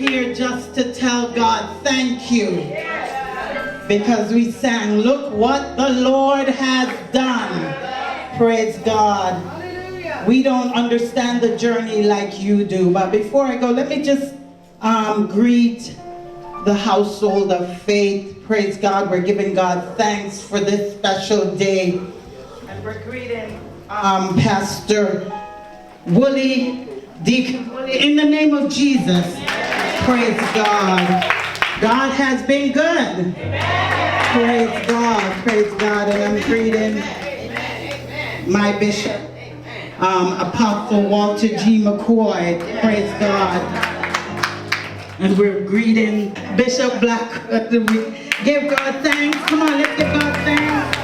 here just to tell God thank you. Because we sang, look what the Lord has done. Praise God. We don't understand the journey like you do. But before I go, let me just greet the household of faith. Praise God. We're giving God thanks for this special day. And we're greeting Pastor Woolley, Deacon Woolley, in the name of Jesus. Praise God. God has been good. Praise God. Praise God. And I'm greeting my bishop, Apostle Walter G. McCoy. Praise God. And we're greeting Bishop Blackwood. Give God thanks. Come on, let's give God thanks.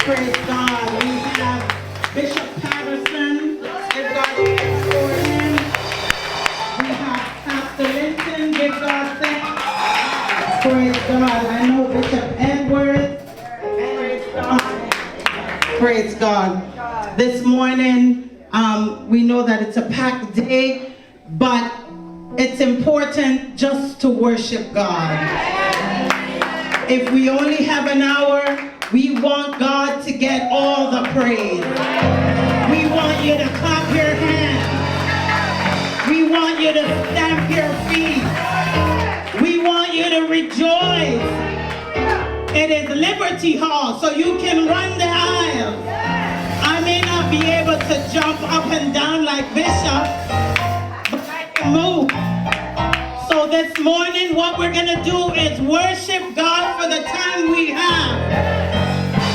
Praise God. We have Bishop Patterson. Let's give God thanks for him. We have Pastor Linton. Give God thanks. Praise God. I know Bishop Edwards. Praise God. Praise God. This morning, we know that it's a packed day, but it's important just to worship God. If we only have an hour, we want God to get all the praise. We want you to clap your hands. We want you to stamp your feet. We want you to rejoice. It is Liberty Hall, so you can run the aisle. I may not be able to jump up and down like Bishop, but I can move. So this morning, what we're going to do is worship God for the time we have.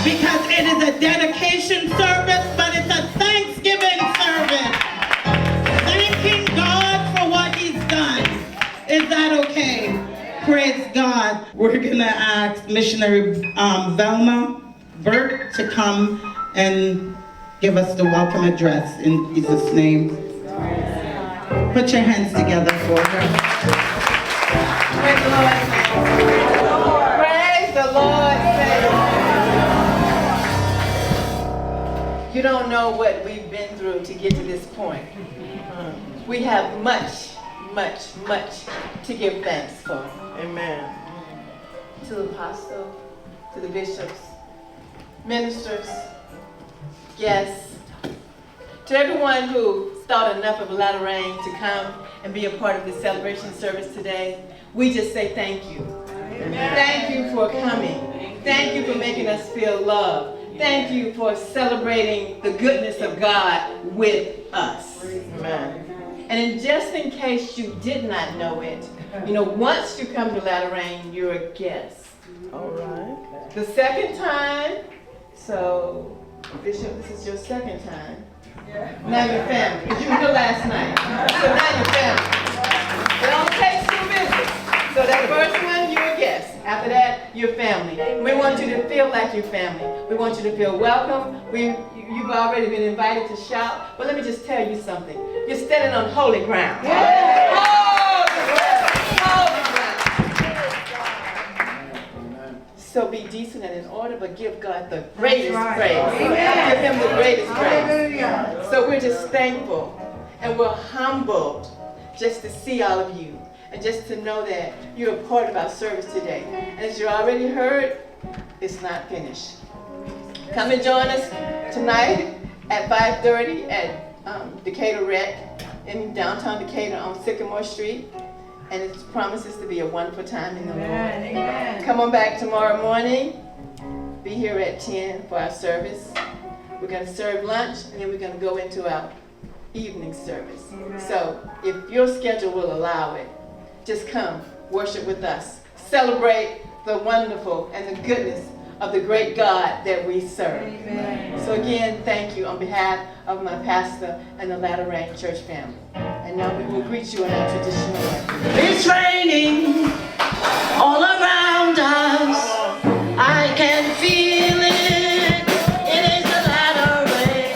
Because it is a dedication service, but it's a Thanksgiving service. Thanking God for what He's done. Is that okay? Praise God. We're going to ask Missionary Velma Burt to come and give us the welcome address in Jesus' name. Put your hands together for her. Praise the Lord. Praise the Lord. You don't know what we've been through to get to this point. We have much to give thanks for. Amen. To the apostle, to the bishops, ministers, guests, to everyone who thought enough of Latter Rain to come and be a part of the celebration service today, we just say thank you. Amen. Thank you for coming. Thank you for making us feel loved. Thank you for celebrating the goodness of God with us. Amen. And just in case you did not know it, once you come to Latter Rain, you're a guest. All right. The second time, so Bishop, this is your second time. Yeah. Now you're family, because you were here last night. So now you're family. It only takes 2 visits. So that first one, you're a guest. After that, you're family. We want you to feel like you're family. We want you to feel welcome. You've already been invited to shout. But let me just tell you something. You're standing on holy ground. Yeah. Holy ground. So be decent and in order, but give God the greatest praise. Give Him the greatest praise. So we're just thankful and we're humbled just to see all of you and just to know that you're a part of our service today. And as you already heard, it's not finished. Come and join us tonight at 5:30 at Decatur Rec in downtown Decatur on Sycamore Street. And it promises to be a wonderful time in the Lord. Amen. Come on back tomorrow morning. Be here at 10 for our service. We're going to serve lunch, and then we're going to go into our evening service. Amen. So if your schedule will allow it, just come worship with us. Celebrate the wonderful and the goodness of the great God that we serve. Amen. So again, thank you on behalf of my pastor and the Latter Rain Church family. And now we will greet you in our traditional way. It's raining all around us. I can feel it. It is the latter rain.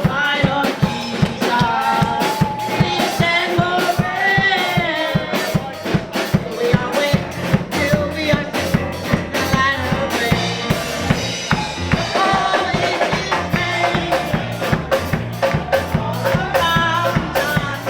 My Lord Jesus, please send more rain. We are waiting till we are the latter rain. Oh, it is raining all around us.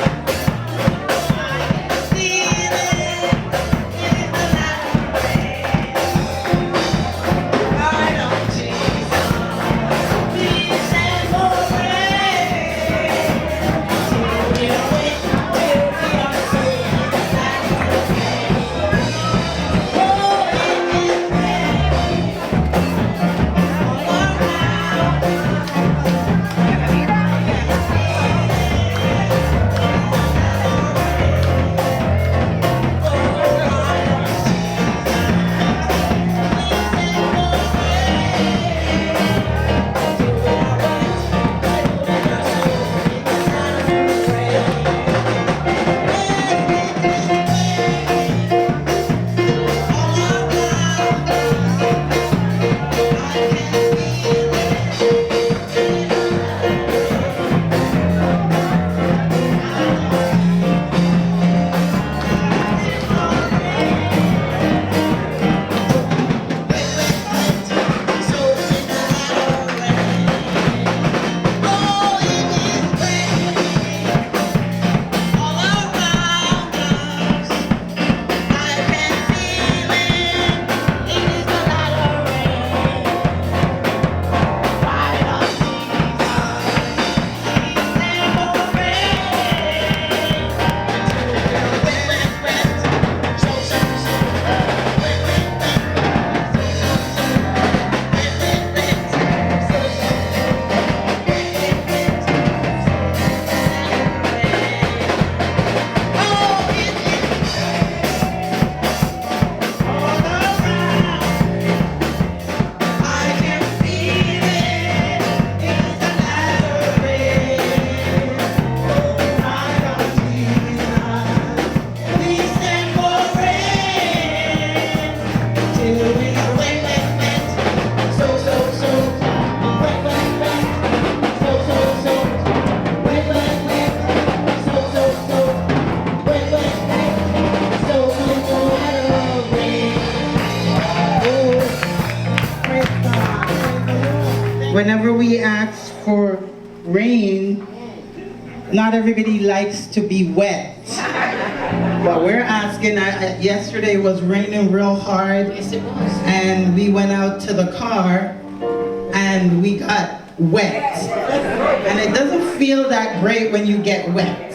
whenever we ask for rain, not everybody likes to be wet. But we're asking, yesterday was raining real hard, Yes, it was. and we went out to the car and we got wet. And it doesn't feel that great when you get wet.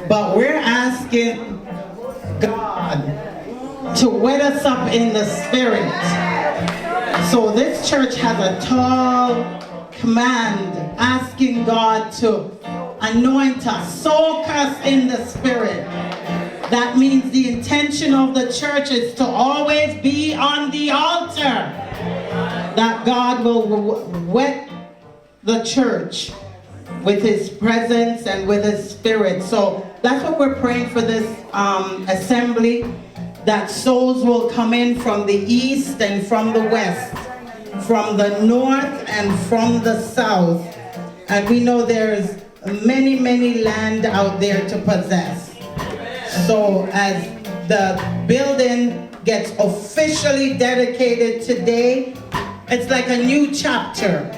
But we're asking God to wet us up in the spirit. So this church has a tall command asking God to anoint us, soak us in the spirit. That means the intention of the church is to always be on the altar. That God will wet the church with his presence and with his spirit. So that's what we're praying for this assembly, that souls will come in from the east and from the west, from the north and from the south. And we know there's many, many land out there to possess. So as the building gets officially dedicated today, it's like a new chapter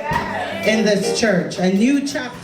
in this church, a new chapter.